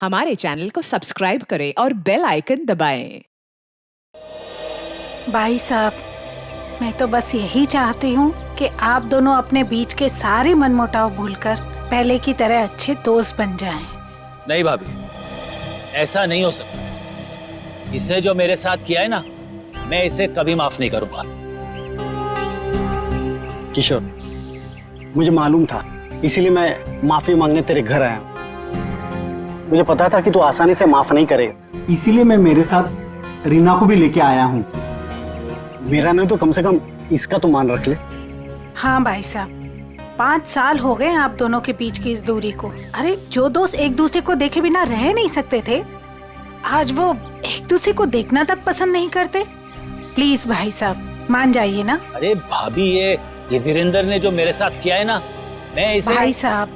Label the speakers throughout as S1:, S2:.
S1: हमारे चैनल को सब्सक्राइब करें और बेल आइकन दबाएं।
S2: भाई साहब, मैं तो बस यही चाहती हूँ कि आप दोनों अपने बीच के सारे मनमुटाव भूलकर पहले की तरह अच्छे दोस्त बन जाएं।
S3: नहीं भाभी, ऐसा नहीं हो सकता। इसने जो मेरे साथ किया है ना, मैं इसे कभी माफ नहीं करूंगा।
S4: किशोर, मुझे मालूम था, इसीलिए मैं माफी मांगने तेरे घर आया हूं। मुझे पता था कि तू आसानी से माफ नहीं करेगा, इसीलिए मैं मेरे साथ रीना को भी लेके आया हूँ। मेरा नहीं तो कम से कम इसका तो मान रख ले।
S2: हाँ भाई साहब, 5 साल हो गए आप दोनों के बीच की इस दूरी को। अरे जो दोस्त एक दूसरे को देखे बिना रह नहीं सकते थे, आज वो एक दूसरे को देखना तक पसंद नहीं करते। प्लीज भाई साहब, मान जाइए ना।
S3: अरे भाभी, ये वीरेंद्र ने जो मेरे साथ किया है ना, मैं इसे...
S2: भाई साहब,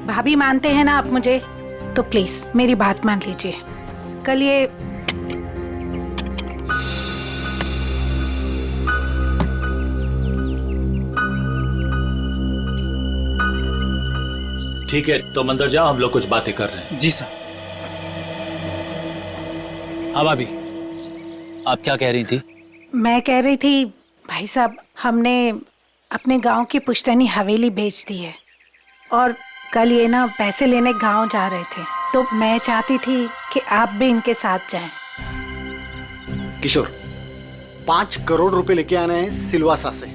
S2: भाभी मानते हैं ना आप मुझे, तो प्लीज मेरी बात मान लीजिए। कल ये
S3: ठीक है, तो अंदर जाओ, हम लोग कुछ बातें कर रहे हैं।
S4: जी सर।
S3: हाँ भाभी, आप क्या कह रही थी?
S2: मैं कह रही थी भाई साहब, हमने अपने गांव की पुश्तैनी हवेली बेच दी है और कल ये ना पैसे लेने गांव जा रहे थे, तो मैं चाहती थी कि आप भी इनके साथ जाएं।
S4: किशोर, 5 करोड़ रुपए लेके आने हैं सिलवासा से।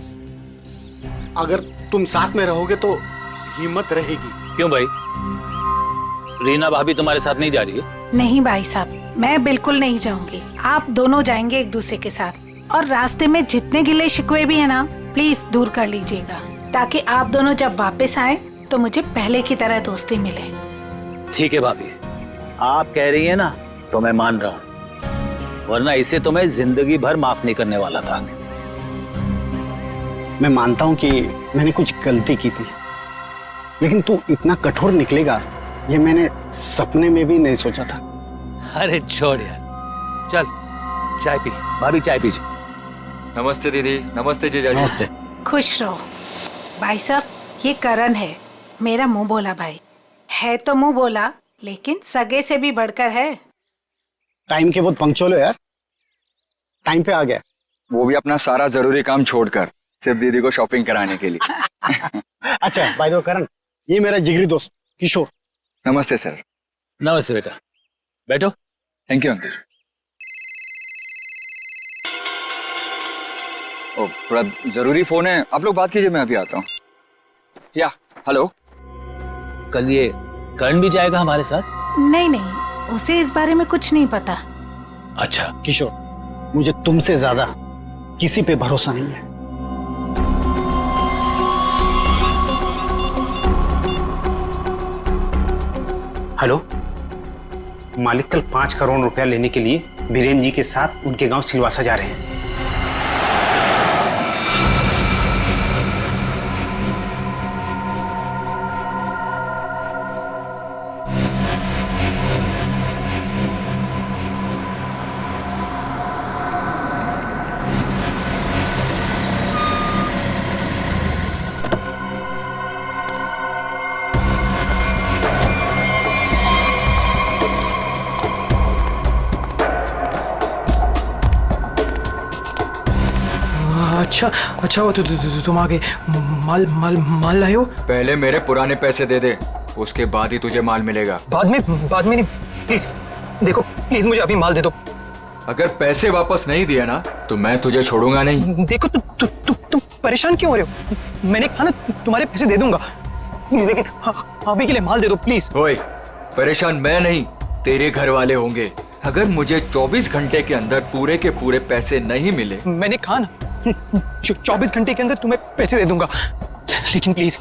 S4: अगर तुम साथ में रहोगे तो हिम्मत रहेगी।
S3: क्यों भाई, रीना भाभी तुम्हारे साथ नहीं जा रही है?
S2: नहीं भाई साहब, मैं बिल्कुल नहीं जाऊंगी। आप दोनों जाएंगे एक दूसरे के साथ, और रास्ते में जितने गिले शिकवे भी है ना, प्लीज दूर कर लीजिएगा, ताकि आप दोनों जब वापस आए तो मुझे पहले की तरह दोस्ती मिले।
S3: ठीक है भाभी, आप कह रही है ना, तो मैं मान रहा हूँ, वरना इसे तो मैं जिंदगी भर माफ नहीं करने वाला था।
S4: मैं मानता हूं कि मैंने कुछ गलती की थी, लेकिन तू इतना कठोर निकलेगा ये मैंने सपने में भी नहीं सोचा था।
S3: अरे छोड़ यार, चल चाय पी। भाभी चाय पीजिए।
S5: नमस्ते दीदी। नमस्ते जीजा।
S4: नमस्ते।
S2: खुश रहो। भाई साहब, ये करण है, मेरा मुंह बोला भाई है। तो मुंह बोला, लेकिन सगे से भी बढ़कर है।
S4: टाइम के बहुत पंक्चुअल हो यार, टाइम पे आ गया।
S5: वो भी अपना सारा जरूरी काम छोड़कर सिर्फ दीदी को शॉपिंग कराने के लिए।
S4: अच्छा बाय द वे करण, ये मेरा जिगरी दोस्त किशोर।
S5: नमस्ते सर।
S3: नमस्ते बेटा, बैठो।
S5: Thank you uncle. ओ, थोड़ा जरूरी फोन है, आप लोग बात कीजिए, मैं अभी आता हूँ। या हेलो।
S3: कल ये करण भी जाएगा हमारे साथ?
S2: नहीं नहीं, उसे इस बारे में कुछ नहीं पता।
S3: अच्छा
S4: किशोर, मुझे तुमसे ज्यादा किसी पे भरोसा नहीं है।
S6: हेलो, मालिक कल 5 करोड़ रुपया लेने के लिए बीरेन जी के साथ उनके गांव सिलवासा जा रहे हैं।
S7: अच्छा वो तुम आगे माल लाए हो?
S5: पहले मेरे पुराने पैसे दे दे, उसके बाद ही तुझे माल मिलेगा।
S7: बाद में नहीं, प्लीज देखो, प्लीज मुझे अभी माल दे दो।
S5: अगर पैसे वापस नहीं दिए ना, तो मैं तुझे छोड़ूंगा नहीं।
S7: देखो तुम परेशान क्यों हो रहे हो? मैंने कहा ना तुम्हारे पैसे दे दूंगा, लेकिन अभी के लिए माल दे दो प्लीज।
S5: ओए, परेशान मैं नहीं, तेरे घर वाले होंगे। अगर मुझे 24 घंटे के अंदर पूरे के पूरे पैसे नहीं मिले,
S7: मैंने कहा ना 24 घंटे के अंदर तुम्हें पैसे दे दूंगा, लेकिन प्लीज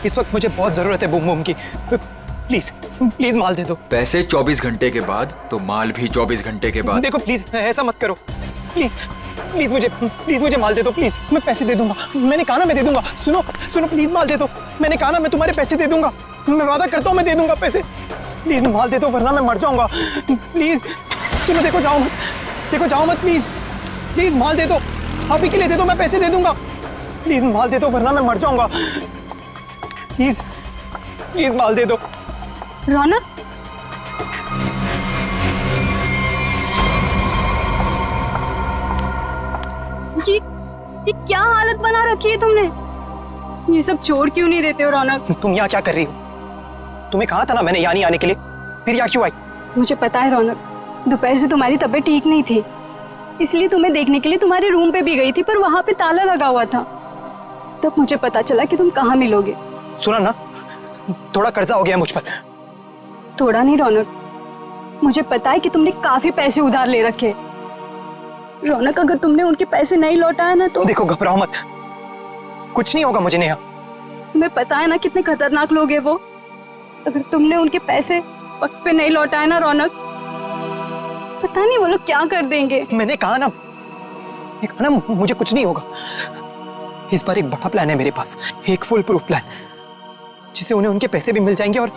S7: इस वक्त मुझे बहुत जरूरत है बूम बूम की। प्लीज माल दे दो।
S5: पैसे 24 घंटे के बाद तो माल भी 24 घंटे के बाद।
S7: देखो प्लीज ऐसा मत करो, प्लीज मुझे माल दे दो प्लीज। मैं पैसे दे दूंगा, मैंने कहा ना मैं दे दूंगा। सुनो प्लीज माल दे दो, मैंने कहा ना मैं तुम्हारे पैसे दे दूंगा, मैं वादा करता हूँ मैं दे दूंगा पैसे। प्लीज माल दे दो वरना मैं मर जाऊंगा। प्लीज सुनो, देखो जाओ मत प्लीज माल दे दो, अभी के लिए दे दो, मैं पैसे दे दूंगा। प्लीज माल दे दो वरना मैं मर जाऊंगा। प्लीज माल दे दो,
S8: रौनक, ये क्या हालत बना रखी है तुमने? ये सब छोड़ क्यों नहीं देते हो रौनक?
S7: तुम यहाँ क्या कर रही हो? तुम्हें कहा था ना मैंने यहाँ नहीं आने के लिए, फिर यहाँ क्यों आई?
S8: मुझे पता है रौनक, दोपहर से तुम्हारी तबीयत ठीक नहीं थी, इसलिए तुम्हें देखने के लिए तुम्हारे रूम पे भी गई थी, पर वहां पे ताला लगा हुआ था। तब मुझे पता चला कि तुम कहाँ मिलोगे।
S7: सुना ना, थोड़ा कर्जा हो गया मुझ पर।
S8: थोड़ा नहीं रौनक, मुझे पता है कि तुमने काफी पैसे उधार ले रखे। रौनक, अगर तुमने उनके पैसे नहीं लौटाया ना तो
S7: देखो, घबराओ मत, कुछ नहीं होगा मुझे नेहा।
S8: तुम्हें पता है ना कितने खतरनाक लोग हैं वो। अगर तुमने उनके पैसे वक्त पे नहीं लौटाए ना रौनक, पता नहीं वो लोग क्या कर देंगे।
S7: मैंने कहा ना मुझे कुछ नहीं होगा। इस बार एक बड़ा प्लान है मेरे पास, एक फुल प्रूफ प्लान, जिससे उन्हें उनके पैसे भी मिल जाएंगे और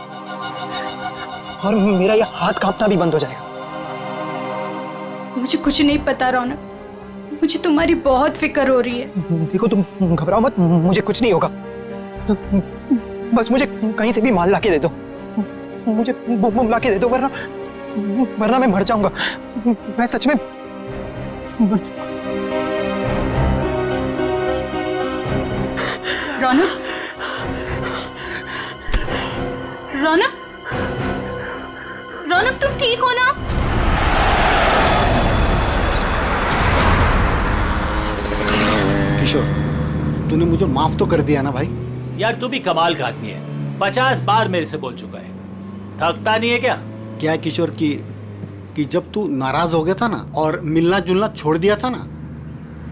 S7: मेरा ये हाथ कांपना भी बंद हो जाएगा।
S8: मुझे कुछ नहीं पता रौनक, मुझे तुम्हारी बहुत फिक्र हो रही है।
S7: देखो, तुम घबराओ मत, मुझे कुछ नहीं होगा। बस मुझे कहीं से भी माल लाके दे दो, मुझे बम लाके दे दो, वरना मैं मर जाऊंगा। मैं सच में
S8: रौनक, रौनक, रौनक, तुम ठीक हो ना?
S4: किशोर, तूने मुझे माफ तो कर दिया ना भाई?
S3: यार तू भी कमाल का आदमी है, 50 बार मेरे से बोल चुका है, थकता नहीं है क्या?
S4: क्या है किशोर कि जब तू नाराज हो गया था ना और मिलना जुलना छोड़ दिया था ना,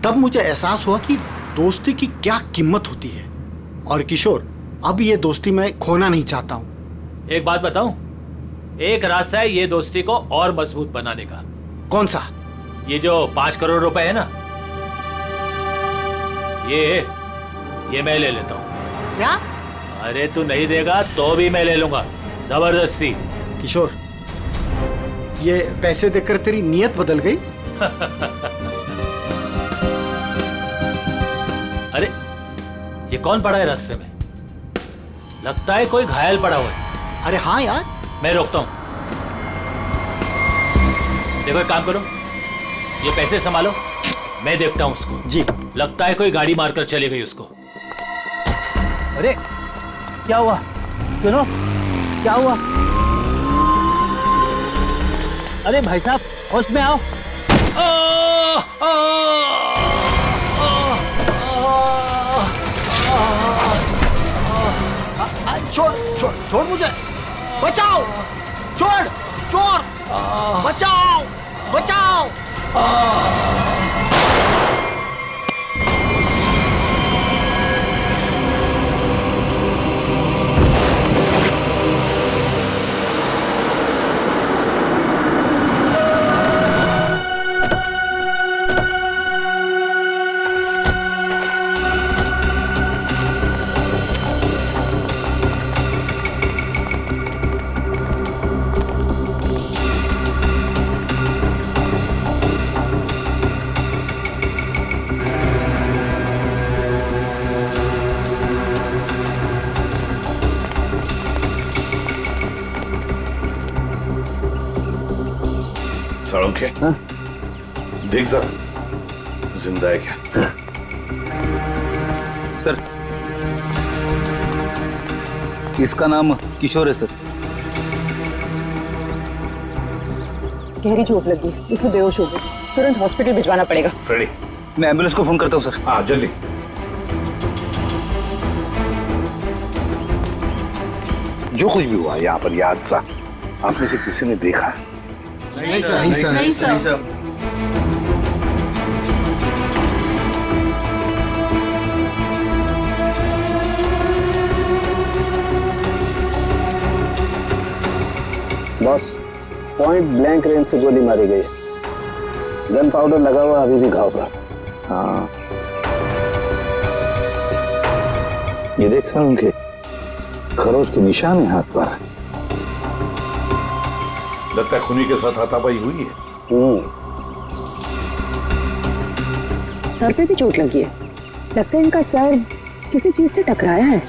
S4: तब मुझे एहसास हुआ कि दोस्ती की क्या कीमत होती है। और किशोर, अब ये दोस्ती मैं खोना नहीं चाहता हूँ।
S3: एक बात बताऊं, एक रास्ता है ये दोस्ती को और मजबूत बनाने का।
S4: कौन सा?
S3: ये जो 5 करोड़ रुपए है ना, ये मैं ले लेता हूँ।
S4: क्या?
S3: अरे तू नहीं देगा तो भी मैं ले लूंगा, जबरदस्ती।
S4: किशोर, ये पैसे देकर तेरी नीयत बदल गई?
S3: अरे ये कौन पड़ा है रास्ते में? लगता है कोई घायल पड़ा हुआ है।
S4: अरे हाँ यार।
S3: मैं रोकता हूं। देखो एक काम करो, ये पैसे संभालो, मैं देखता हूं उसको।
S4: जी।
S3: लगता है कोई गाड़ी मारकर चली गई उसको। अरे क्या हुआ? सुनो, क्या हुआ? अरे भाई साहब, होश में आओ।
S4: छोड़ छोड़ छोड़ मुझे, बचाओ, छोड़, चोर, बचाओ, बचाओ।
S9: साळुंखे, देख जरा जिंदा है क्या?
S10: सर, इसका नाम किशोर है सर।
S11: गहरी चोट लगी, इसलिए बेहोश हो गई, तुरंत हॉस्पिटल भिजवाना पड़ेगा।
S9: फ्रेडी,
S10: मैं एम्बुलेंस को फोन करता हूँ सर।
S9: हाँ जल्दी। जो कुछ भी हुआ यहाँ पर, ये हादसा आप में से किसी ने देखा है?
S4: नहीं सर, नहीं सर,
S8: नहीं sir.
S12: Boss, point blank range से गोली मारी गई, गन पाउडर लगा हुआ अभी भी घाव पर। हाँ, ये देख सर, उनके खरोच के निशान है हाथ पर।
S9: लगता है खूनी के साथ हाथापाई हुई है।
S11: सर पे भी चोट लगी है, लगता है इनका सर किसी चीज से टकराया है।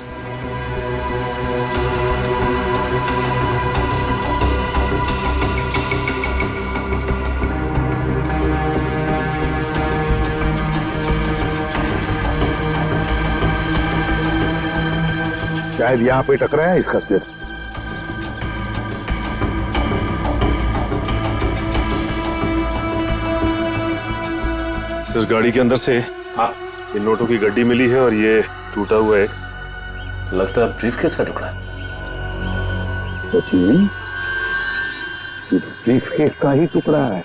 S9: शायद यहाँ पे टकराया इसका सिर।
S13: सर गाड़ी के अंदर से
S9: हाँ,
S13: इन नोटों की गड्डी मिली है और ये टूटा हुआ है।
S3: लगता है ब्रीफकेस का टुकड़ा।
S9: सचिन, ये तो ब्रीफकेस का ही टुकड़ा है।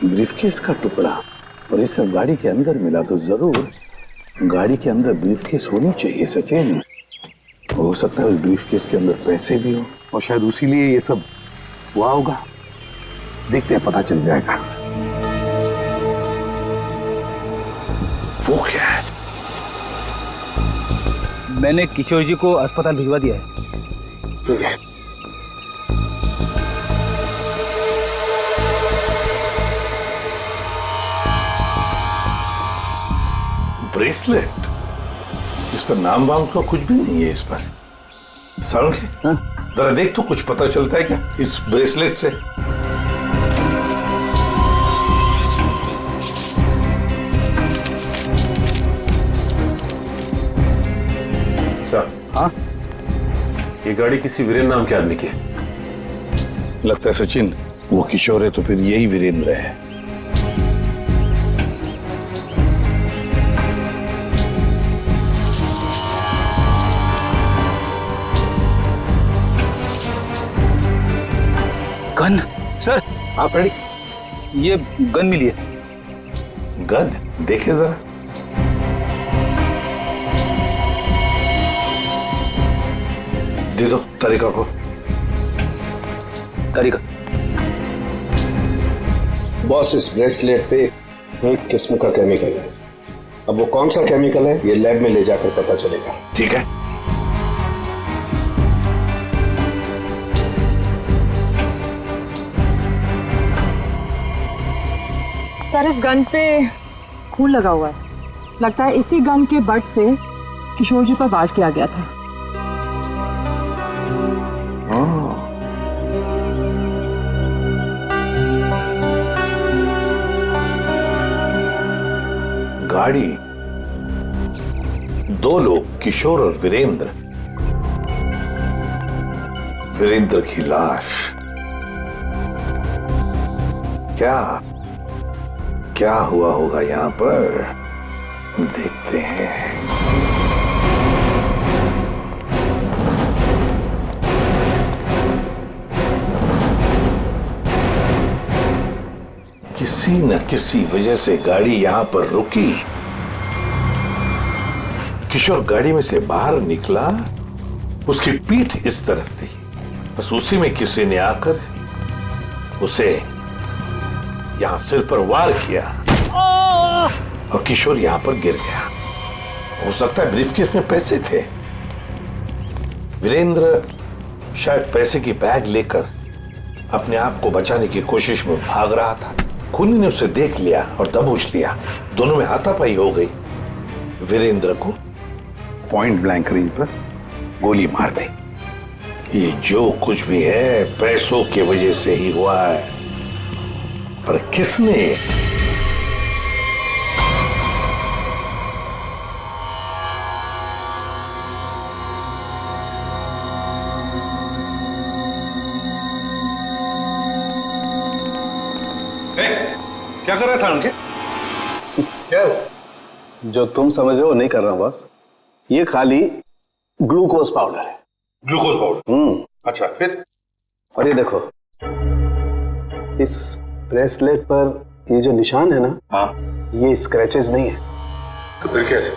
S9: ब्रीफकेस का टुकड़ा और ये सब गाड़ी के अंदर मिला तो जरूर गाड़ी के अंदर ब्रीफकेस होनी चाहिए सचिन। हो सकता है उस ब्रीफकेस के अंदर पैसे भी हो और शायद उसी लिए ये सब हुआ होगा। देखते हैं, पता चल जाएगा। वो क्या है?
S10: मैंने किशोर जी को अस्पताल भिजवा दिया है।
S9: ठीक है। ब्रेसलेट, इस पर नाम वाम का कुछ भी नहीं है। इस पर सारुण के जरा देख तो कुछ पता चलता है क्या इस ब्रेसलेट से?
S13: सर,
S9: हाँ,
S13: ये गाड़ी किसी वीरेंद्र नाम के आदमी की है।
S9: लगता है सचिन वो किशोर है तो फिर यही वीरेंद्र है।
S10: गन सर,
S9: आप रेडी?
S10: ये गन मिली है।
S9: गन देखे जरा। दे दो तरीका को।
S10: तरीका
S12: बॉस, इस ब्रेसलेट पे एक किस्म का केमिकल है। अब वो कौन सा केमिकल है ये लैब में ले जाकर पता चलेगा।
S9: ठीक है।
S11: सर, इस गन पे खून लगा हुआ है। लगता है इसी गन के बट से किशोर जी पर वार किया गया था।
S9: गाड़ी, दो लोग, किशोर और वीरेंद्र। वीरेंद्र की लाश। क्या हुआ होगा यहां पर, देखते हैं। किसी न किसी वजह से गाड़ी यहां पर रुकी। किशोर गाड़ी में से बाहर निकला, उसकी पीठ इस तरफ थी। बस उसी में किसी ने आकर उसे यहां सिर पर वार किया और किशोर यहां पर गिर गया। हो सकता है ब्रीफकेस में पैसे थे। वीरेंद्र शायद पैसे की बैग लेकर अपने आप को बचाने की कोशिश में भाग रहा था। खूनी ने उसे देख लिया और दबोच लिया। दोनों में हाथापाई हो गई। वीरेंद्र को पॉइंट ब्लैंक रेंज पर गोली मार दी। ये जो कुछ भी है पैसों की वजह से ही हुआ है, पर किसने? क्या कर रहा था उनके? क्या हो?
S12: जो तुम समझ रहे हो नहीं कर रहा हूं बस। ये खाली ग्लूकोज पाउडर है।
S9: Glucose powder? अच्छा, फिर?
S12: और ये देखो, इस ब्रेसलेट पर ये जो निशान है ना,
S9: हाँ,
S12: ये स्क्रैचेस नहीं है।
S9: तो फिर क्या है?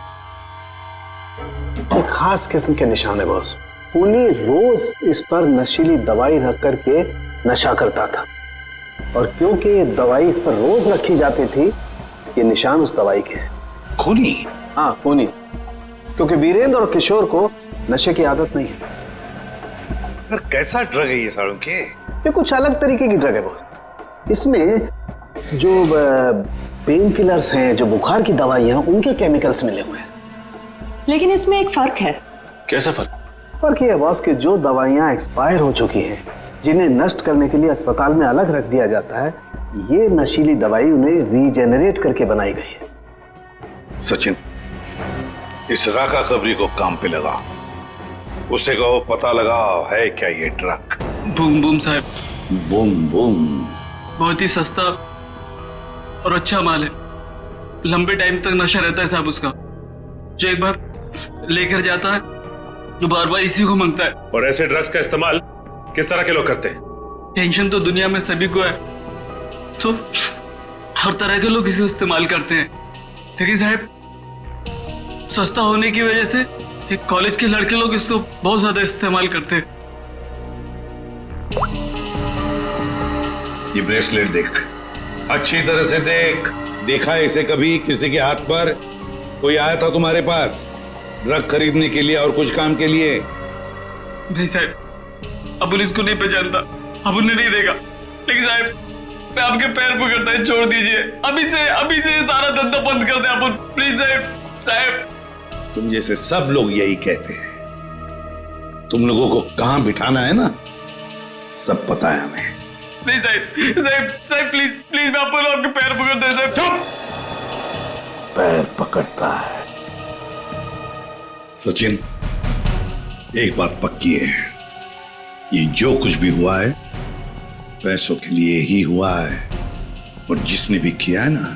S12: एक खास किस्म के निशान है बॉस। खूनी रोज इस पर नशीली दवाई रख करके नशा करता था, और क्योंकि ये दवाई इस पर रोज रखी जाती थी, ये निशान उस दवाई के हैं।
S9: खूनी?
S12: हाँ, खूनी। क्योंकि वीरेंद्र और किशोर को नशे की आदत नहीं है।
S9: पर कैसा ड्रग है ये सालों के?
S12: ये कुछ अलग तरीके की ड्रग है बॉस। इसमें जो पेन किलर्स हैं, जो बुखार की दवाइयां, उनके केमिकल्स मिले हुए हैं।
S11: लेकिन इसमें एक फर्क है।
S13: कैसा फर्क?
S12: फर्क ये है बॉस कि जो दवाइयां एक्सपायर हो चुकी हैं, जिन्हें नष्ट करने के लिए अस्पताल में अलग रख दिया जाता है, ये नशीली दवाई उन्हें रीजेनरेट करके बनाई गई है।
S9: सचिन, इस राका कबरी को काम पे लगा उसे कहो पता लगाओ है क्या ये ट्रक।
S14: बूम बूम साहब।
S9: बूम बूम
S14: बहुत ही सस्ता और अच्छा माल है। लंबे टाइम तक नशा रहता है साहब उसका। जो एक बार लेकर जाता है तो बार बार इसी को मांगता है।
S13: और ऐसे ड्रग्स का इस्तेमाल किस तरह के लोग करते हैं?
S14: टेंशन तो दुनिया में सभी को है, तो हर तरह के लोग इसे इस्तेमाल करते हैं। लेकिन साहब सस्ता होने की वजह से एक कॉलेज के लड़के लोग इसको बहुत ज्यादा इस्तेमाल करते हैं।
S9: ये ब्रेसलेट देख, अच्छी तरह से देख। देखा है इसे कभी किसी के हाथ पर? कोई आया था तुम्हारे पास ड्रग खरीदने के लिए और कुछ काम के लिए?
S14: नहीं साहब, अबुल इसको नहीं पहचानता, अबुल ने नहीं देखा। लेकिन साहब मैं आपके पैर पकड़ता है, छोड़ दीजिए। अभी से सारा धंधा बंद कर दे अबुल, प्लीज साहब।
S9: तुम जैसे सब लोग यही कहते हैं। तुम लोगों को कहां बिठाना है ना, सब पता है हमें।
S14: नहीं साहब प्लीज मैं आपके पैर पकड़ता है साहब।
S9: चुप! पैर पकड़ता है। सचिन, एक बात पक्की है, ये जो कुछ भी हुआ है पैसों के लिए ही हुआ है। और जिसने भी किया है ना,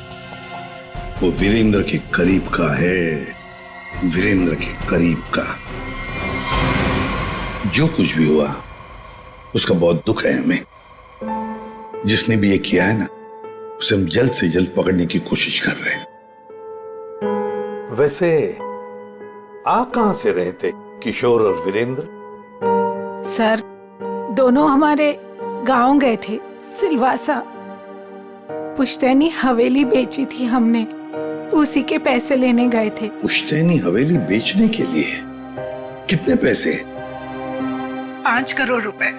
S9: वो वीरेंद्र के करीब का है, वीरेंद्र के करीब का। जो कुछ भी हुआ उसका बहुत दुख है हमें। जिसने भी ये किया है ना, उसे हम जल्द से जल्द पकड़ने की कोशिश कर रहे हैं। वैसे आ कहां से रहे थे किशोर और वीरेंद्र?
S2: सर, दोनों हमारे गांव गए थे, सिलवासा। पुश्तैनी हवेली बेची थी हमने, उसी के पैसे लेने गए थे।
S9: पुश्तैनी हवेली बेचने के लिए? कितने पैसे?
S2: 5 करोड़ रुपए।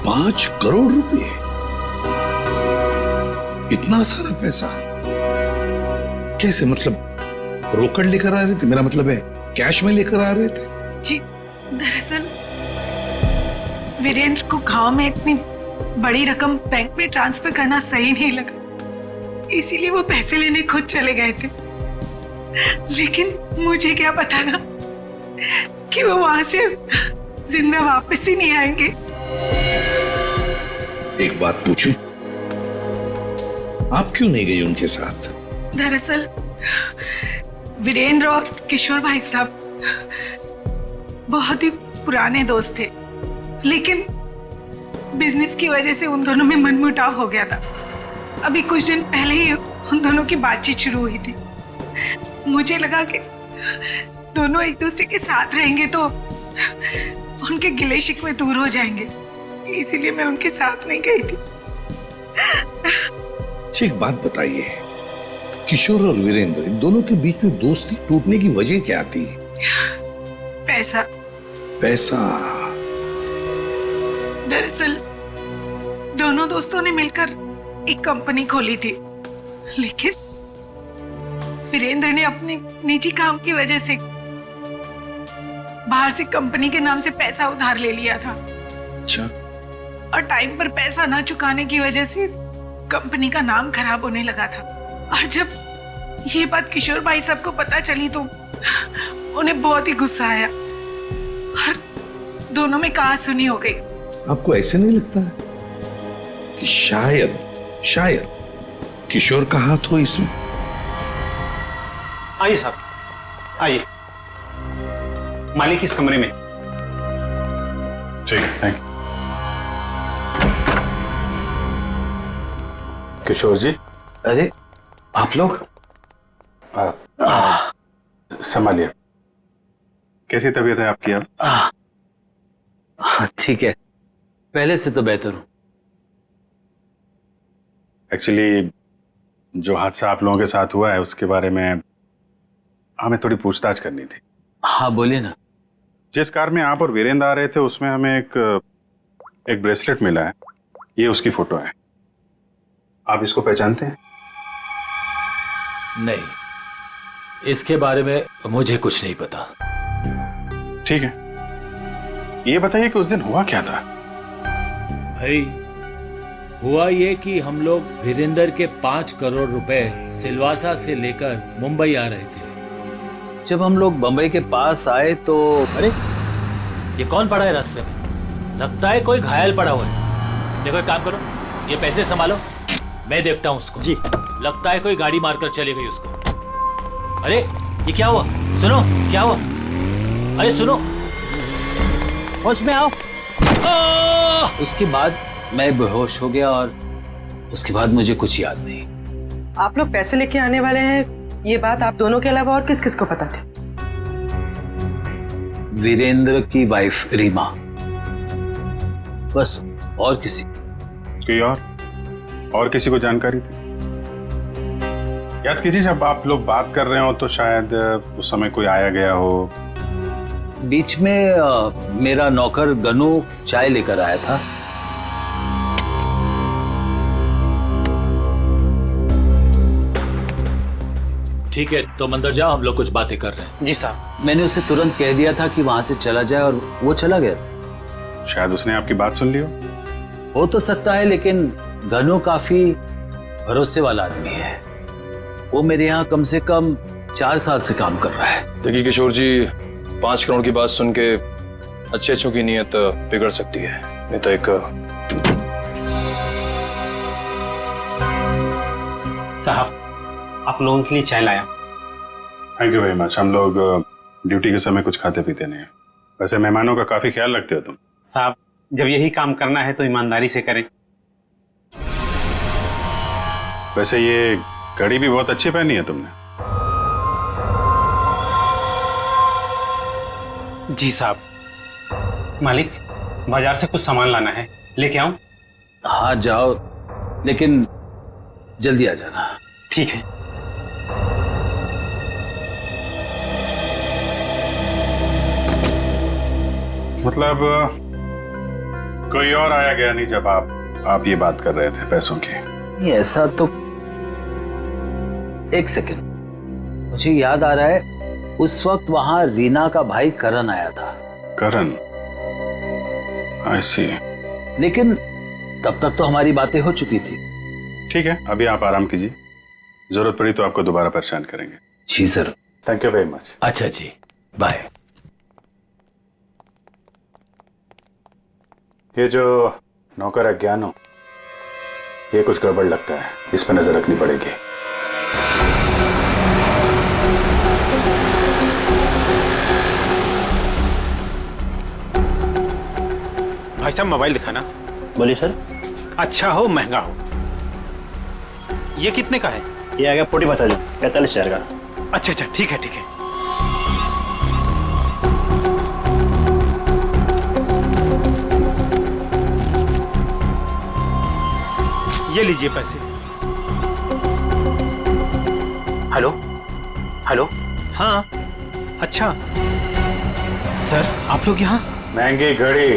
S9: 5 करोड़ रुपए? इतना सारा पैसा कैसे? मतलब रोकड़ लेकर आ रहे थे? मेरा मतलब है कैश में लेकर आ रहे थे?
S2: जी, दरअसल वीरेंद्र को गांव में इतनी बड़ी रकम बैंक में ट्रांसफर करना सही नहीं लगा, इसीलिए वो पैसे लेने खुद चले गए थे। लेकिन मुझे क्या पता था कि वो वहां से जिंदा वापस ही नहीं आएंगे।
S9: एक बात पूछूं, आप क्यों नहीं गई उनके साथ?
S2: दरअसल वीरेंद्र और किशोर भाई साहब बहुत ही पुराने दोस्त थे, लेकिन बिजनेस की वजह से उन दोनों में मनमुटाव हो गया था। अभी कुछ दिन पहले ही उन दोनों की बातचीत शुरू हुई थी। मुझे लगा कि दोनों एक दूसरे के साथ रहेंगे तो उनके गिले शिकवे दूर हो जाएंगे, इसीलिए मैं उनके साथ नहीं गई थी।
S9: एक बात बताइए, किशोर और वीरेंद्र इन दोनों के बीच में दोस्ती टूटने की वजह क्या थी?
S2: पैसा।
S9: पैसा?
S2: दरअसल दोनों दोस्तों ने मिलकर एक कंपनी खोली थी, लेकिन वीरेंद्र ने अपने निजी काम की वजह से बाहर से कंपनी के नाम से पैसा उधार ले लिया था।
S9: अच्छा।
S2: और टाइम पर पैसा ना चुकाने की वजह से कंपनी का नाम खराब होने लगा था। और जब ये बात किशोर भाई साहब को पता चली तो उन्हें बहुत ही गुस्सा आया और दोनों में कहा-सुनी हो गई।
S9: आपको ऐसे नहीं लगता है कि शायद किशोर का हाथ हो इसमें?
S6: आइए साहब, आइए। मालिक इस कमरे में।
S13: ठीक है, थैंक यू। किशोर जी।
S10: अरे आप लोग?
S13: संभालिए। कैसी तबीयत है आपकी अब?
S3: ठीक है, पहले से तो बेहतर हूं।
S13: एक्चुअली जो हादसा आप लोगों के साथ हुआ है उसके बारे में हमें थोड़ी पूछताछ करनी थी।
S3: हाँ बोलिए ना।
S13: जिस कार में आप और वीरेंद्र आ रहे थे उसमें हमें एक ब्रेसलेट मिला है, ये उसकी फोटो है। आप इसको पहचानते हैं?
S3: नहीं, इसके बारे में मुझे कुछ नहीं पता।
S13: ठीक है, ये बताइए कि उस दिन हुआ क्या था?
S3: भाई हुआ ये कि हम लोग वीरेंद्र के 5 करोड़ रुपए सिलवासा से लेकर मुंबई आ रहे थे। जब हम लोग बम्बई के पास आए तो
S15: अरे ये कौन पड़ा है रास्ते में? लगता है कोई घायल पड़ा हुआ है। देखो एक काम करो, ये पैसे संभालो, मैं देखता हूँ उसको। जी। लगता है कोई गाड़ी मारकर चली गई उसको। अरे ये क्या हुआ? सुनो, क्या हुआ? अरे सुनो, होश में आओ।
S3: उसके बाद मैं बेहोश हो गया और उसके बाद मुझे कुछ याद नहीं।
S11: आप लोग पैसे लेके आने वाले हैं, ये बात आप दोनों के अलावा और किस किस को पता थी?
S3: वीरेंद्र की वाइफ रीमा, बस, और किसी?
S13: कोई और किसी को जानकारी थी? याद कीजिए, जब आप लोग बात कर रहे हो तो शायद उस समय कोई आया गया हो।
S3: बीच में मेरा नौकर गनू चाय लेकर आया था।
S15: ठीक है, तुम अंदर जाओ, हम लोग कुछ बातें कर रहे हैं।
S6: जी साहब।
S3: मैंने उसे तुरंत कह दिया था कि वहां से चला जाए और वो चला गया।
S13: शायद उसने आपकी बात सुन ली
S3: हो तो सकता है, लेकिन गनू काफी भरोसे वाला आदमी है। वो मेरे यहाँ कम से कम 4 साल से काम कर रहा है।
S16: देखिए किशोर जी, 5 करोड़ की बात सुन के अच्छों की नीयत बिगड़ सकती है। नहीं तो एक
S6: साहब, आप लोगों के लिए चाय लाया।
S13: Thank you very much. हम लोग ड्यूटी के समय कुछ खाते पीते नहीं हैं। वैसे मेहमानों का काफी ख्याल रखते हो तुम।
S6: साहब, जब यही काम करना है तो ईमानदारी से करें।
S13: वैसे ये घड़ी भी बहुत अच्छी पहनी है तुमने।
S6: जी साहब। मालिक, बाजार से कुछ सामान लाना है, लेके आऊं?
S3: हाँ जाओ, लेकिन जल्दी आ जाना।
S6: ठीक है।
S13: मतलब कोई और आया गया नहीं जब आप ये बात कर रहे थे पैसों की?
S3: नहीं, ऐसा तो। एक सेकंड, मुझे याद आ रहा है, उस वक्त वहां रीना का भाई करण आया था।
S13: करण? आई सी।
S3: लेकिन तब तक तो हमारी बातें हो चुकी थी।
S13: ठीक है, अभी आप आराम कीजिए, जरूरत पड़ी तो आपको दोबारा परेशान करेंगे।
S3: जी sir.
S13: Thank you very much.
S3: अच्छा जी, बाय।
S13: ये जो नौकर है ज्ञानो, ये कुछ गड़बड़ लगता है, इस पर नजर रखनी पड़ेगी।
S6: भाई साहब, मोबाइल दिखाना।
S12: बोलिए सर।
S6: अच्छा हो महंगा हो। ये कितने का है?
S12: ये आ गया 45,000 का।
S6: अच्छा अच्छा, ठीक है ठीक है। ये लीजिए पैसे। Hello hello. हाँ, अच्छा सर, आप लोग यहाँ?
S13: महंगी घड़ी,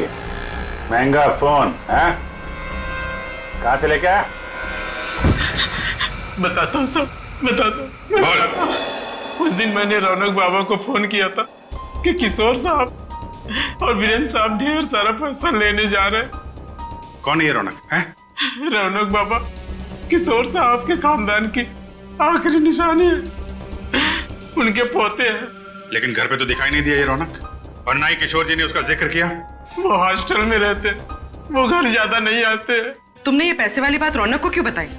S13: महंगा फोन है, कहाँ से लेके आया?
S14: बताता हूँ सब, बताता हूँ। उस दिन मैंने रौनक बाबा को फोन किया था कि किशोर साहब और वीरेंद्र साहब ढेर सारा पैसा लेने जा रहे हैं।
S13: कौन है ये रौनक? है
S14: रौनक बाबा किशोर साहब के खानदान की आखिरी निशानी है, उनके पोते हैं।
S13: लेकिन घर पे तो दिखाई नहीं दिया ये रौनक, और ना ही किशोर जी ने उसका जिक्र किया।
S14: वो हॉस्टल में रहते, वो घर ज्यादा नहीं आते।
S11: तुमने ये पैसे वाली बात रौनक को क्यों बताई?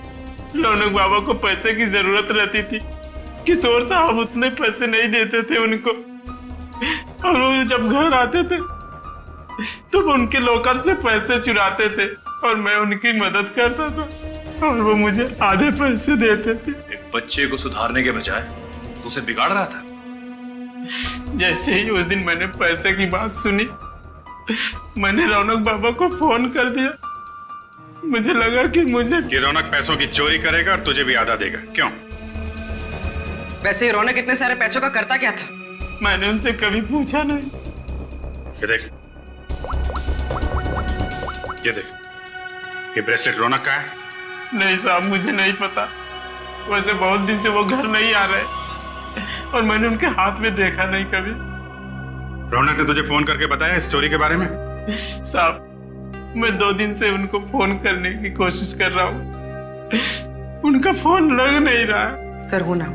S14: रौनक बाबा को पैसे की जरूरत रहती थी, किशोर साहब उतने पैसे नहीं देते थे उनको, और वो जब घर आते थे तो वो उनके लॉकर से पैसे चुराते थे और मैं उनकी मदद करता था और वो मुझे आधे पैसे देते थे।
S16: एक बच्चे को सुधारने के बजाय तू उसे बिगाड़ रहा था।
S14: जैसे ही उस दिन मैंने पैसे की बात सुनी, मैंने रौनक बाबा को फोन कर दिया। मुझे लगा कि
S13: रौनक पैसों की चोरी करेगा और तुझे भी आधा देगा। क्यों?
S11: वैसे रौनक इतने सारे पैसों का करता क्या था?
S14: मैंने उनसे कभी पूछा नहीं।
S13: ये देख, ये देख, ये ब्रेसलेट रौनक का है?
S14: नहीं साहब, मुझे नहीं पता। वैसे बहुत दिन से वो घर नहीं आ रहे और मैंने उनके हाथ में देखा नहीं कभी।
S13: रौनक ने तुझे फोन करके बताया इस चोरी के बारे में?
S14: साहब, मैं 2 दिन से उनको फोन करने की कोशिश कर रहा हूँ, उनका फोन लग नहीं रहा है।
S11: सर, हो ना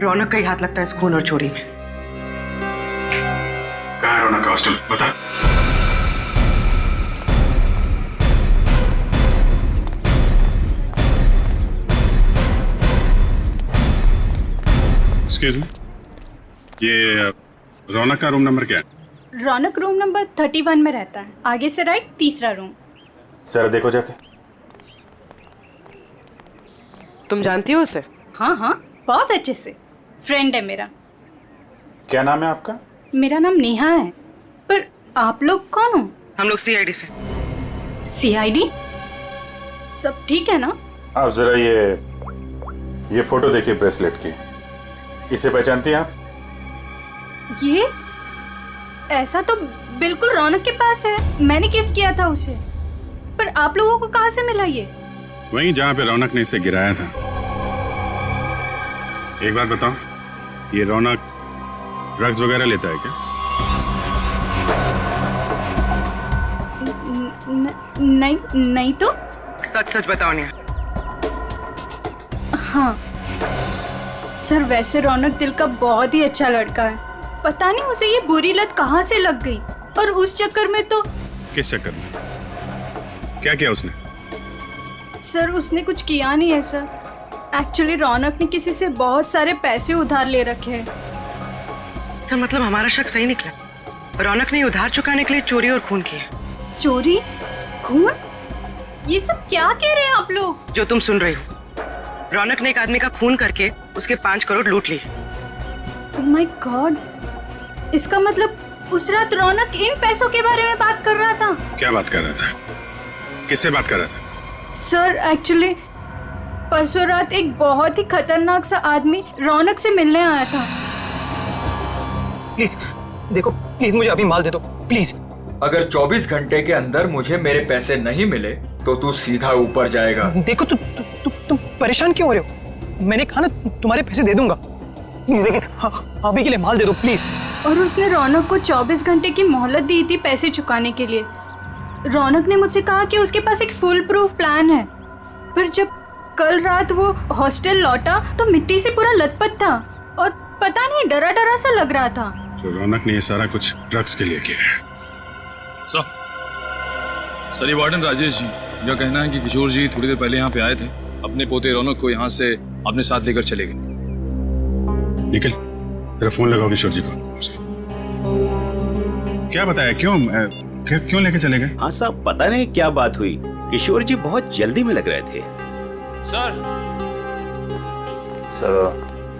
S11: रौनक का ही हाथ लगता है इस खून और चोरी में।
S13: कहाँ है रौनक का हॉस्टल बता। एक्सक्यूज मी, ये रौनक का रूम नंबर क्या है?
S8: रौनक रूम नंबर 31 में रहता है, आगे से राइट, तीसरा रूम।
S13: जरा देखो जाके।
S11: तुम जानती हो उसे?
S8: हाँ हाँ, बहुत अच्छे से, फ्रेंड है मेरा।
S13: क्या नाम है आपका?
S8: मेरा नाम नेहा है। पर आप लोग कौन हो?
S11: हम लोग सीआईडी से।
S8: सीआईडी? सब ठीक है ना?
S13: आप जरा ये फोटो देखिए ब्रेसलेट की, इसे पहचानती हैं आप?
S8: ये ऐसा तो बिल्कुल रौनक के पास है, मैंने गिफ्ट किया था उसे। पर आप लोगों को कहाँ से मिला ये?
S13: वहीं जहाँ पे रौनक ने इसे गिराया था। एक बात बताओ, ये रौनक ड्रग्स वगैरह लेता है क्या?
S8: नहीं तो।
S11: सच सच बताओ नेहा।
S8: हाँ सर, वैसे रौनक दिल का बहुत ही अच्छा लड़का है। पता नहीं उसे ये बुरी लत कहाँ से लग गई, और उस चक्कर में तो।
S13: किस चक्कर में? क्या किया उसने?
S8: सर उसने कुछ किया नहीं है सर। एक्चुअली रौनक ने किसी से बहुत सारे पैसे उधार ले रखे हैं।
S11: सर मतलब हमारा शक सही निकला, रौनक ने उधार चुकाने के लिए चोरी और खून किया।
S8: चोरी? खून? ये सब क्या कह रहे हैं आप लोग?
S11: जो तुम सुन रहे हो, रौनक ने एक आदमी का खून करके उसके 5 करोड़ लूट लिए।
S8: ओह माय गॉड, इसका मतलब उस रात रौनक इन पैसों के बारे में बात कर रहा था।
S13: क्या बात कर रहा था? किससे बात कर रहा था?
S8: सर एक्चुअली परसों रात एक बहुत ही खतरनाक सा आदमी रौनक से मिलने आया था।
S7: प्लीज देखो, प्लीज मुझे अभी माल दे दो प्लीज।
S5: अगर 24 घंटे के अंदर मुझे मेरे पैसे नहीं मिले तो तू सीधा ऊपर जाएगा।
S7: देखो तुम परेशान क्यों हो रहे हो? मैंने कहा ना तुम्हारे पैसे दे दूंगा, लेकिन अभी के लिए माल दे दो प्लीज।
S8: और उसने रौनक को 24 घंटे की मोहलत दी थी पैसे चुकाने के लिए। रौनक ने मुझसे कहा कि उसके पास एक फुल प्रूफ प्लान है, पर जब कल रात वो हॉस्टल लौटा तो मिट्टी से पूरा लथपथ था और पता नहीं डरा डरा सा लग रहा था।
S13: तो रौनक ने ये सारा कुछ ड्रग्स के लिए किया है।
S16: सर ये वार्डन राजेश जी, इनका कहना है कि किशोर जी थोड़ी देर पहले यहाँ पे आए थे, अपने पोते रौनक को यहाँ से अपने साथ लेकर चले गए।
S13: निकल, तेरा फोन लगाओ किशोर जी को। क्या बताया, क्यों लेके चले गए?
S17: हाँ साहब, पता नहीं क्या बात हुई, किशोर जी बहुत जल्दी में लग रहे थे।
S16: सर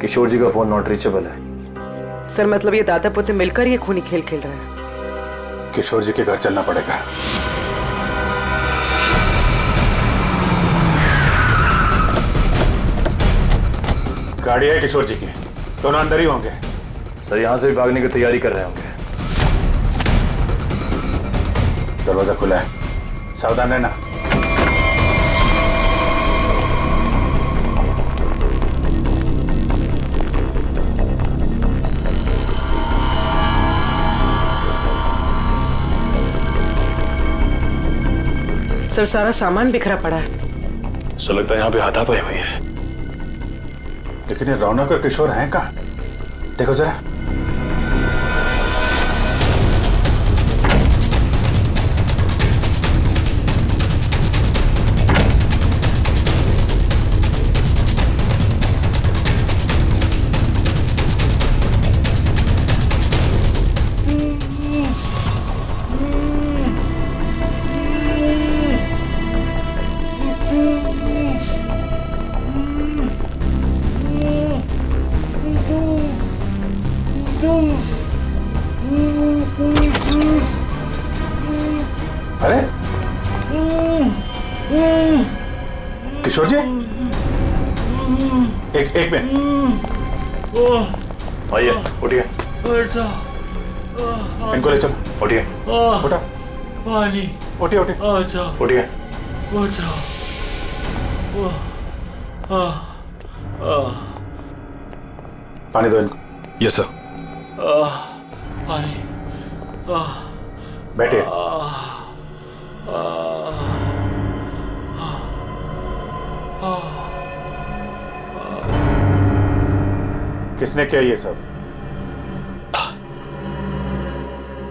S16: किशोर जी का फोन नॉट रीचेबल है।
S11: सर मतलब ये दादा पोते मिलकर ये खूनी खेल खेल रहे हैं।
S13: किशोर जी के घर चलना पड़ेगा। गाड़ी है किशोर जी की, दोनों अंदर ही होंगे।
S16: सर यहाँ से भी भागने की तैयारी कर रहे होंगे।
S13: दरवाजा खुला है, सावधान रहना।
S11: सर सारा सामान बिखरा पड़ा है।
S16: सर लगता है यहाँ पे हाथापाई हुई है।
S13: लेकिन ये रौनक और किशोर हैं कहाँ? देखो जरा। अरे किशोर जी, एक मिनट,
S16: आइए उठिए।
S13: इनको ले चलो।
S16: उठिए।
S13: उठा।
S15: पानी।
S13: उठिए
S16: उठिए।
S13: पानी दो इनको।
S16: Yes sir.
S15: पानी।
S13: बैठिए। किसने किया ये सब?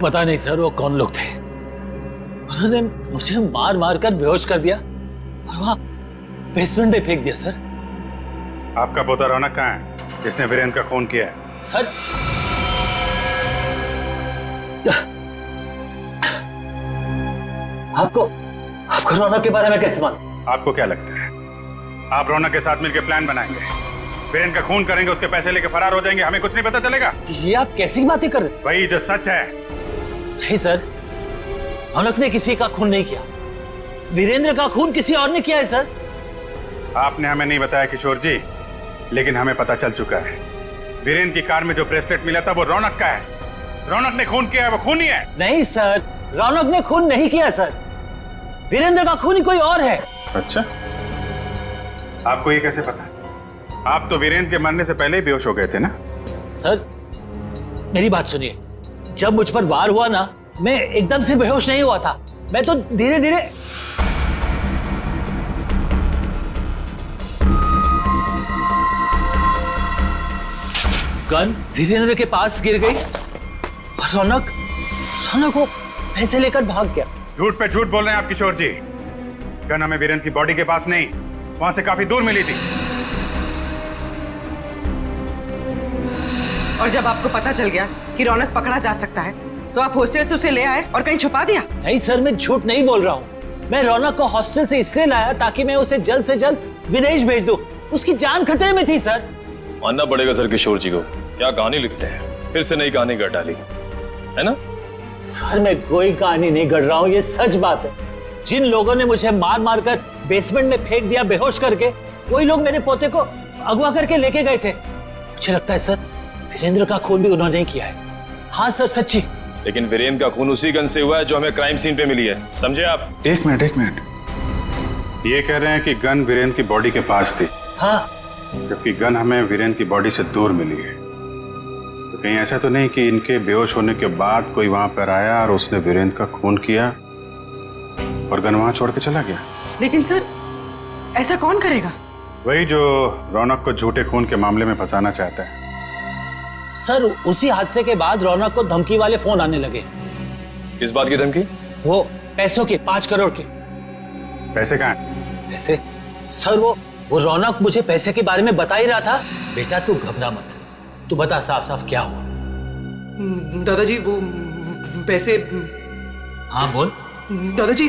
S15: पता नहीं सर वो कौन लोग थे। उन्होंने मुझे मार मार कर बेहोश कर दिया और वहां बेसमेंट में फेंक दिया सर।
S13: आपका पोता रौनक कहाँ है जिसने वीरेंद्र का खून किया है?
S15: सर आपको रौनक के बारे में कैसे मालूम?
S13: आपको क्या लगता है आप रौनक के साथ मिलकर प्लान बनाएंगे, वीरेंद्र का खून करेंगे, उसके पैसे लेके फरार हो जाएंगे, हमें कुछ नहीं पता चलेगा?
S15: ये आप कैसी बातें कर रहे हैं?
S13: वही जो सच है।
S15: नहीं सर, रौनक ने किसी का खून नहीं किया, वीरेंद्र का खून किसी और ने किया है सर।
S13: आपने हमें नहीं बताया किशोर जी, लेकिन हमें पता चल चुका है वीरेंद्र की कार में जो ब्रेसलेट मिला था वो रौनक का है। रौनक ने खून किया है, वो खूनी है।
S15: नहीं सर, रौनक ने खून नहीं किया सर, वीरेंद्र का खून कोई और है।
S13: अच्छा, आपको ये कैसे पता? आप तो वीरेंद्र के मरने से पहले ही बेहोश हो गए थे ना?
S15: सर मेरी बात सुनिए, जब मुझ पर वार हुआ ना, मैं एकदम से बेहोश नहीं हुआ था, मैं तो धीरे धीरे। गन वीरेंद्र के पास गिर गई और रौनक वो पैसे लेकर भाग गया।
S13: झूठ पे झूठ बोल रहे हैं आप किशोर जी। गन हमें वीरेंद्र की बॉडी के पास नहीं, वहां से काफी दूर मिली थी।
S11: और जब आपको पता चल गया कि रौनक पकड़ा जा सकता है तो आप हॉस्टल से उसे ले आए और कहीं छुपा दिया?
S15: नहीं सर, मैं झूठ नहीं बोल रहा हूँ। मैं रौनक को हॉस्टल से इसलिए लाया ताकि मैं उसे जल्द से जल्द विदेश भेज दूं। उसकी जान खतरे में थी सर।
S16: मानना पड़ेगा सर किशोर जी को, क्या कहानी लिखते हैं, फिर से नई कहानी गढ़ डाली है ना?
S15: सर मैं कोई कहानी नहीं गढ़ रहा हूँ, ये सच बात है। जिन लोगों ने मुझे मार मार कर बेसमेंट में फेंक दिया बेहोश करके, वही लोग मेरे पोते को अगवा करके लेके गए थे। मुझे लगता है सर वीरेंद्र का खून भी उन्होंने ही किया है। हाँ सर, सच्ची।
S16: लेकिन वीरेंद्र का खून उसी गन से हुआ है जो हमें क्राइम सीन पे मिली है, समझे आप?
S13: एक मिनट, ये कह रहे हैं कि गन वीरेंद्र की बॉडी के पास थी।
S15: हाँ,
S13: जबकि गन हमें वीरेंद्र की बॉडी से दूर मिली है। तो कहीं ऐसा तो नहीं कि इनके बेहोश होने के बाद कोई वहां पर आया और उसने वीरेंद्र का खून किया और गन वहां छोड़ के चला गया?
S11: लेकिन सर ऐसा कौन करेगा?
S13: वही जो रौनक को झूठे खून के मामले में फंसाना चाहता है।
S15: सर उसी हादसे के बाद रौनक को धमकी वाले फोन आने लगे।
S16: किस बात की धमकी?
S15: वो पैसों के, 5 करोड़ के।
S13: पैसे कहाँ हैं?
S15: पैसे? सर वो रौनक मुझे पैसे के बारे में बता ही रहा था। बेटा तू घबरा मत, तू बता साफ साफ क्या हुआ।
S7: दादाजी वो पैसे।
S15: हाँ बोल।
S7: दादाजी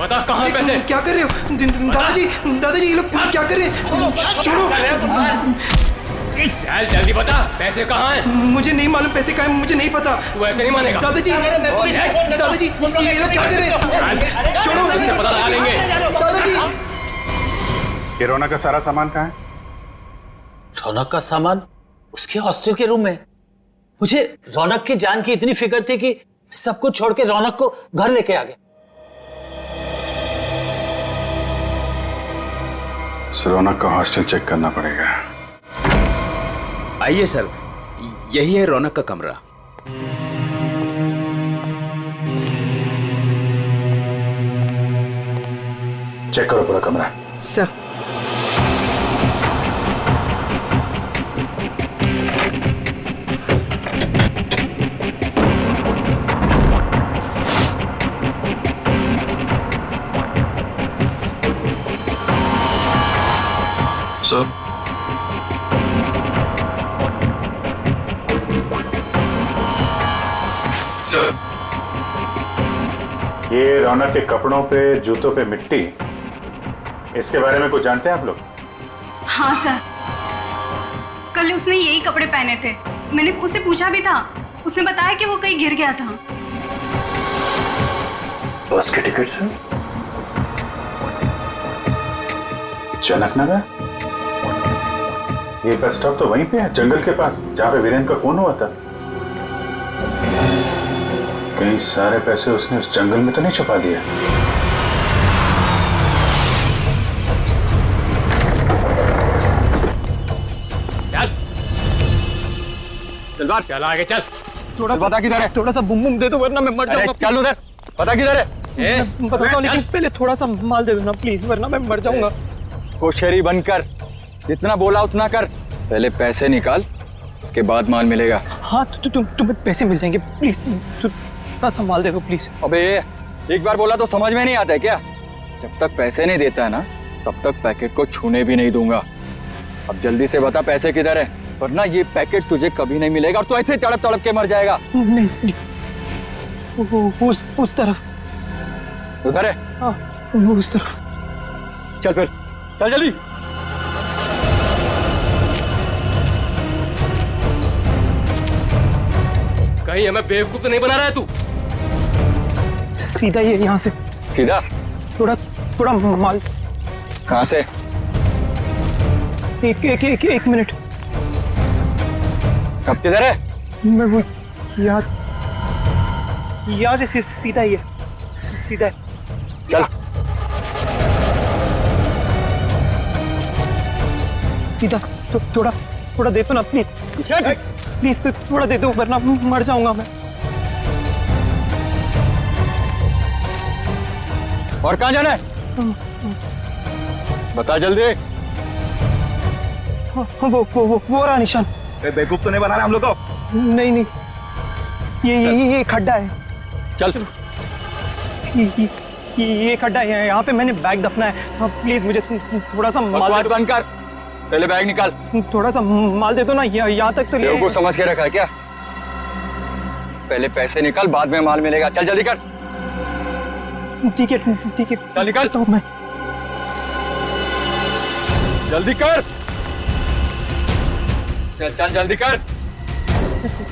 S15: बता कहाँ है पैसे?
S7: क्या कर रहे हो दादाजी ये लोग क्या कर रहे हैं? छोड़ो।
S15: चल जल्दी बता, पैसे कहाँ हैं?
S7: मुझे नहीं मालूम पैसे कहाँ हैं, मुझे नहीं पता।
S15: तू ऐसे नहीं मानेगा।
S7: दादाजी ये लोग क्या कर रहे हैं? छोड़ो,
S15: उससे पता लगा लेंगे।
S7: दादाजी
S13: ये रौनक का सारा सामान कहाँ है?
S15: रौनक का सामान उसके हॉस्टल के रूम में। मुझे रौनक की जान की इतनी फिक्र थी कि सब कुछ छोड़ के रौनक को घर लेके आ गए।
S13: रौनक का हॉस्टल चेक करना पड़ेगा।
S17: आइए सर, यही है रौनक का कमरा।
S13: चेक करो पूरा कमरा।
S11: सर
S13: सर ये रौनक के कपड़ों पे, जूतों पे मिट्टी, इसके बारे में कुछ जानते हैं आप लोग?
S8: हाँ सर, कल उसने यही कपड़े पहने थे। मैंने उससे पूछा भी था, उसने बताया कि वो कहीं गिर गया था।
S13: बस के टिकट से जनक नगर? ये बस स्टॉप तो वहीं पे है, जंगल के पास, जहां पे वीरेंद्र का खून हुआ था। कहीं सारे पैसे उसने उस जंगल में तो नहीं छुपा दिया?
S6: चल बात,
S15: चल आगे चल।
S7: थोड़ा सा
S6: पता किधर है?
S7: थोड़ा सा बुम बुम दे दो वरना मैं मर जाऊंगा।
S6: चल उधर, पता किधर है?
S7: बताता हूँ, लेकिन पहले थोड़ा सा माल दे दो ना प्लीज, वरना मैं मर जाऊंगा।
S6: होशियारी बनकर जितना बोला उतना कर। पहले पैसे निकाल,
S5: उसके बाद माल मिलेगा।
S7: हाँ तुम्हें पैसे मिल जाएंगे, प्लीज थोड़ा सा माल दे दो प्लीज।
S5: अबे एक बार बोला तो समझ में नहीं आता है क्या? जब तक पैसे नहीं देता है ना तब तक पैकेट को छूने भी नहीं दूंगा। अब जल्दी से बता पैसे किधर है, वरना ये पैकेट तुझे कभी नहीं मिलेगा और तू ऐसे तड़प तड़प के मर जाएगा।
S7: नहीं उस तरफ।
S5: उधर है?
S7: हाँ उस तरफ।
S5: चल फिर चल जल्दी।
S18: कहीं हमें बेवकूफ तो नहीं बना रहा है तू?
S7: सीधा ये यहाँ से
S5: सीधा?
S7: थोड़ा माल।
S5: कहाँ से?
S7: एक मिनट।
S5: कब किधर है?
S7: मैं वो यहाँ से सीधा ही है, सीधा है।
S5: चल
S7: सीधा। तो थोड़ा दे दो ना प्लीज, प्लीज तो थोड़ा दे दो वरना मर जाऊंगा मैं।
S5: और कहाँ जाना है? बता जल्दी।
S7: वो रहा निशान।
S5: बेवकूफ तो नहीं बना रहा हम लोग को?
S7: नहीं ये खड्डा है।
S5: चल
S7: ये खड्डा है, यहाँ पे मैंने बैग दफना है। प्लीज मुझे थोड़ा सा माल
S5: बंद कर, पहले बैग निकाल।
S7: थोड़ा सा माल दे दो ना, यहाँ तक तो ले।
S5: बेवकूफ समझ के रखा है क्या? पहले पैसे निकाल, बाद में माल मिलेगा। चल जल्दी कर।
S7: ठीक है
S5: चल निकाल।
S7: तो मैं
S5: जल्दी कर। चल जल्दी कर।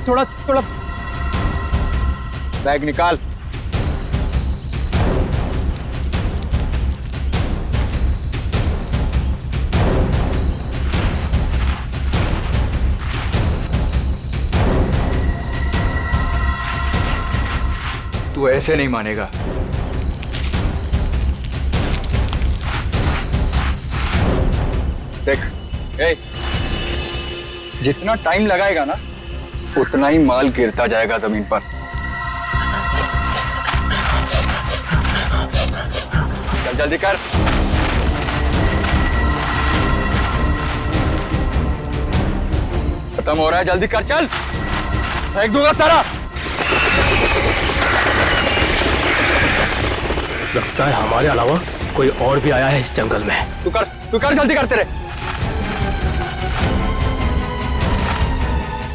S7: थोड़ा
S5: बैग निकाल। तू ऐसे नहीं मानेगा। देख, जितना टाइम लगाएगा ना उतना ही माल गिरता जाएगा जमीन पर। चल जल्दी कर। खत्म हो रहा है, जल्दी कर। चल फेंक दूंगा सारा।
S18: लगता है हमारे अलावा कोई और भी आया है इस जंगल में।
S5: तू कर जल्दी कर। तेरे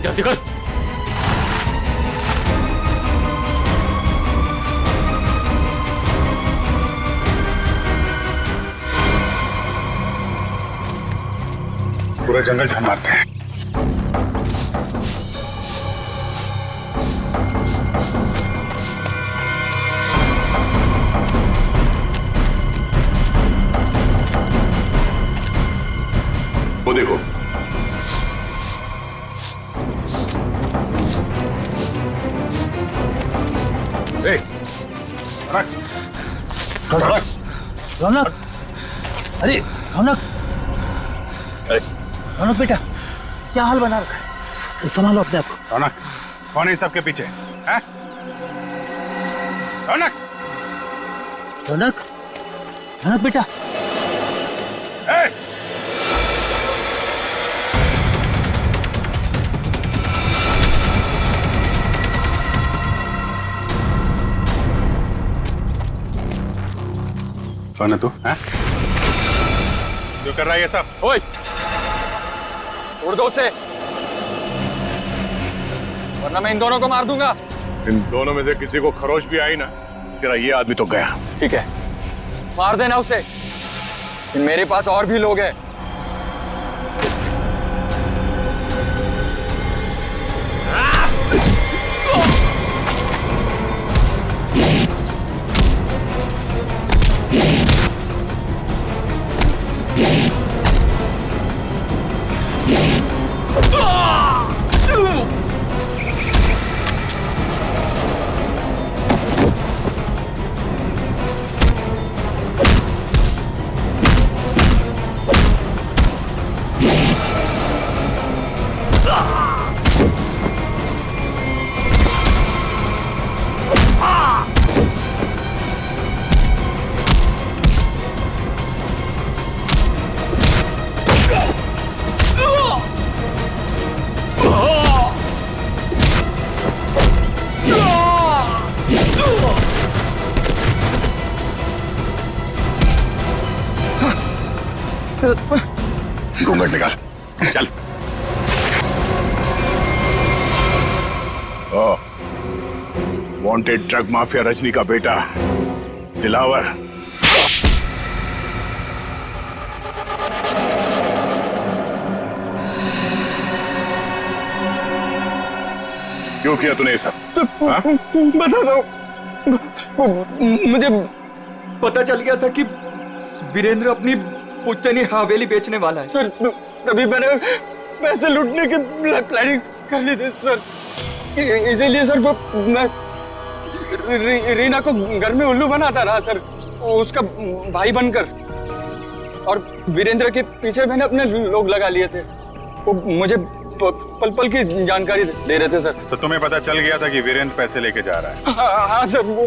S18: जल्दी कर।
S13: पूरा जंगल झाड़ मारते हैं। वो देखो,
S3: रौनक, अरे रौनक बेटा, क्या हाल बना रखा है? संभालो अपने आप को।
S13: रौनक, कौन है इन सबके पीछे? हैं?
S3: रौनक बेटा।
S13: कौन है तू? हैं? जो कर रहा है ये सब?
S5: ओए, उड़ दो उसे, वरना मैं इन दोनों को मार दूंगा।
S13: इन दोनों में से किसी को खरोच भी आई ना, तेरा ये आदमी तो गया।
S5: ठीक है, मार देना उसे। मेरे पास और भी लोग हैं।
S13: घूंघट निकाल, चल। वांटेड ड्रग माफिया रजनी का बेटा दिलावर। क्यों किया तूने ये सब?
S5: बता दो, मुझे पता चल गया था कि वीरेंद्र अपनी पुश्तैनी हवेली बेचने वाला है सर। तभी मैंने पैसे लूटने की प्लानिंग कर ली थी सर। इसीलिए सर मैं रीना को घर में उल्लू बनाता रहा सर, उसका भाई बनकर। और वीरेंद्र के पीछे मैंने अपने लोग लगा लिए थे। वो मुझे पल पल की जानकारी दे रहे थे सर।
S13: तो तुम्हें पता चल गया था कि वीरेंद्र पैसे लेके जा रहा है?
S5: हाँ सर, वो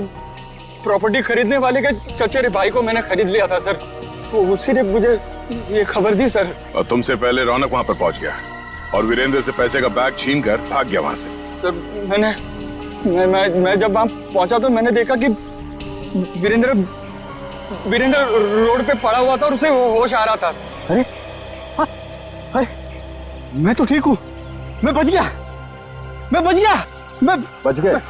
S5: प्रॉपर्टी खरीदने वाले के चचेरे भाई को मैंने खरीद लिया था सर। वो उसी ने मुझे ये खबर दी सर।
S13: और तुमसे पहले रौनक वहां पर पहुंच गया और वीरेंद्र से पैसे का बैग छीन कर भाग गया वहां से।
S5: सर मैं जब वहां पहुंचा तो मैंने देखा कि वीरेंद्र रोड पे पड़ा हुआ था और उसे होश आ रहा था। अरे मैं तो ठीक हूँ, मैं बच गया, मैं बच गया।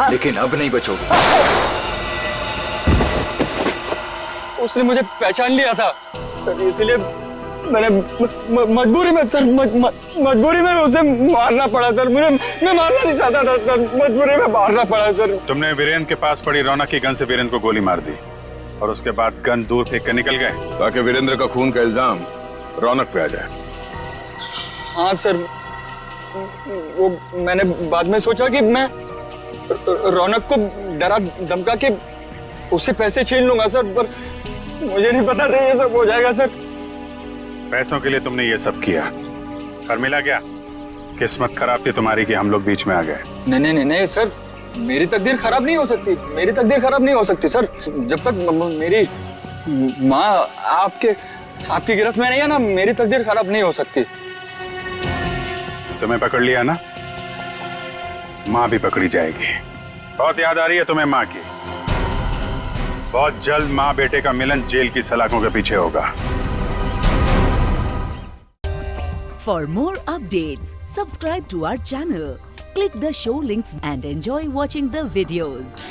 S5: लेकिन अब नहीं बचोगे। उसने मुझे पहचान लिया था, इसलिए मैंने मजबूरी में सर, मजबूरी में उसे मारना पड़ा सर। मैं मारना नहीं चाहता था सर, मजबूरी में मारना पड़ा सर।
S13: तुमने वीरेंद्र के पास पड़ी रौनक की गन से वीरेंद्र को गोली मार दी और उसके बाद गन दूर फेंक कर निकल गए ताकि वीरेंद्र का खून का इल्जाम रौनक पे आ जाए।
S5: हाँ सर, वो मैंने बाद में सोचा कि मैं रौनक को डरा धमका के उससे पैसे छीन लूंगा सर, पर मुझे नहीं पता था ये सब हो जाएगा सर।
S13: पैसों के लिए तुमने ये सब किया और मिला क्या? किस्मत खराब थी तुम्हारी कि हम लोग बीच में आ गए।
S5: नहीं सर, मेरी तकदीर खराब नहीं हो सकती, मेरी तकदीर खराब नहीं हो सकती सर। जब तक मेरी माँ आपकी गिरफ्त में नहीं है ना, मेरी तकदीर खराब नहीं हो सकती।
S13: तुम्हें पकड़ लिया ना, माँ भी पकड़ी जाएगी। बहुत याद आ रही है तुम्हें माँ की। बहुत जल्द माँ बेटे का मिलन जेल की सलाखों के पीछे होगा।
S1: For more updates, subscribe to our channel, click the show links and enjoy watching the videos.